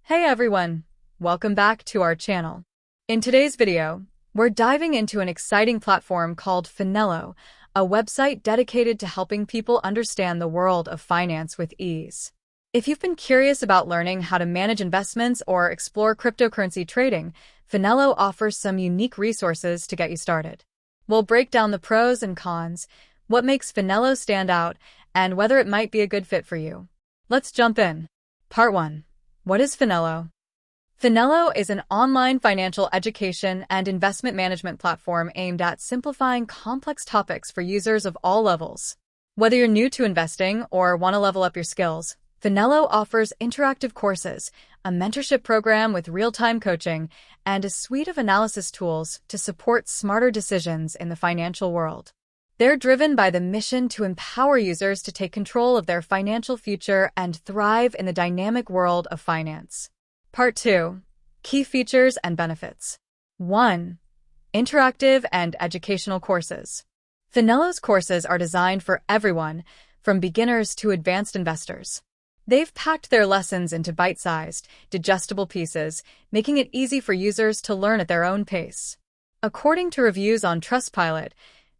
Hey everyone, welcome back to our channel. In today's video, we're diving into an exciting platform called Finelo, a website dedicated to helping people understand the world of finance with ease. If you've been curious about learning how to manage investments or explore cryptocurrency trading, Finelo offers some unique resources to get you started. We'll break down the pros and cons, what makes Finelo stand out, and whether it might be a good fit for you. Let's jump in. Part 1. What is Finelo? Finelo is an online financial education and investment management platform aimed at simplifying complex topics for users of all levels. Whether you're new to investing or want to level up your skills, Finelo offers interactive courses, a mentorship program with real-time coaching, and a suite of analysis tools to support smarter decisions in the financial world. They're driven by the mission to empower users to take control of their financial future and thrive in the dynamic world of finance. Part 2. Key features and benefits. 1. Interactive and educational courses. Finelo's courses are designed for everyone, from beginners to advanced investors. They've packed their lessons into bite-sized, digestible pieces, making it easy for users to learn at their own pace. According to reviews on Trustpilot,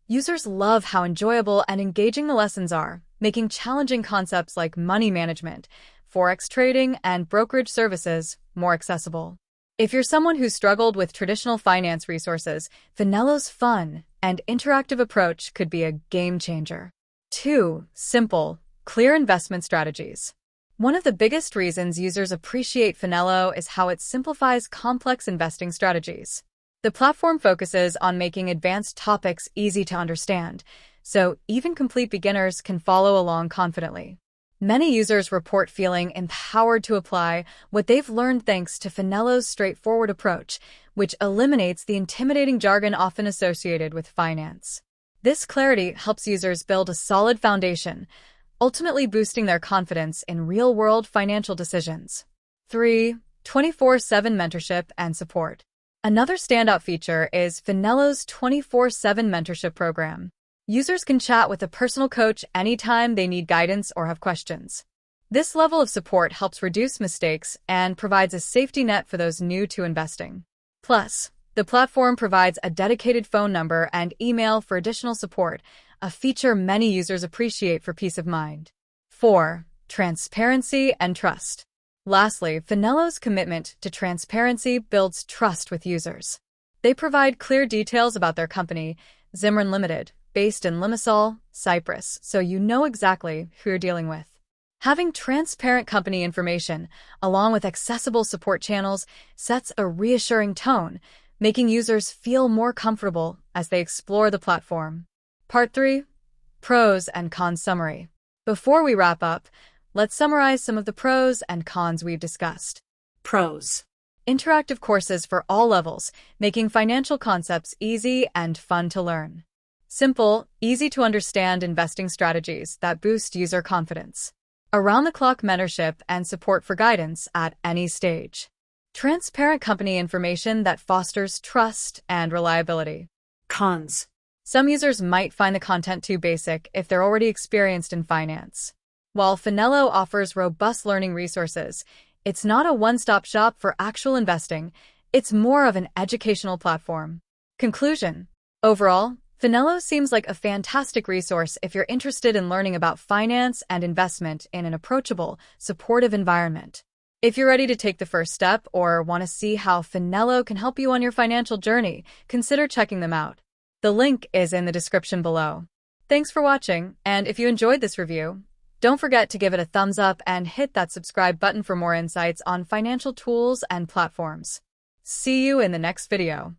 users love how enjoyable and engaging the lessons are, making challenging concepts like money management, forex trading, and brokerage services more accessible. If you're someone who's struggled with traditional finance resources, Finelo's fun and interactive approach could be a game changer. 2. Simple, clear investment strategies. One of the biggest reasons users appreciate Finelo is how it simplifies complex investing strategies. The platform focuses on making advanced topics easy to understand, so even complete beginners can follow along confidently. Many users report feeling empowered to apply what they've learned thanks to Finelo's straightforward approach, which eliminates the intimidating jargon often associated with finance. This clarity helps users build a solid foundation, ultimately boosting their confidence in real-world financial decisions. 3. 24/7 mentorship and support. Another standout feature is Finelo's 24/7 mentorship program. Users can chat with a personal coach anytime they need guidance or have questions. This level of support helps reduce mistakes and provides a safety net for those new to investing. Plus, the platform provides a dedicated phone number and email for additional support, a feature many users appreciate for peace of mind. 4. Transparency and trust. Lastly, Finelo's commitment to transparency builds trust with users. They provide clear details about their company, Zimran Limited, based in Limassol, Cyprus, so you know exactly who you're dealing with. Having transparent company information, along with accessible support channels, sets a reassuring tone, making users feel more comfortable as they explore the platform. Part 3. Pros and cons summary. Before we wrap up, let's summarize some of the pros and cons we've discussed. Pros. Interactive courses for all levels, making financial concepts easy and fun to learn. Simple, easy-to-understand investing strategies that boost user confidence. Around-the-clock mentorship and support for guidance at any stage. Transparent company information that fosters trust and reliability. Cons. Some users might find the content too basic if they're already experienced in finance. While Finelo offers robust learning resources, it's not a one-stop shop for actual investing. It's more of an educational platform. Conclusion. Overall, Finelo seems like a fantastic resource if you're interested in learning about finance and investment in an approachable, supportive environment. If you're ready to take the first step or want to see how Finelo can help you on your financial journey, consider checking them out. The link is in the description below. Thanks for watching, and if you enjoyed this review, don't forget to give it a thumbs up and hit that subscribe button for more insights on financial tools and platforms. See you in the next video.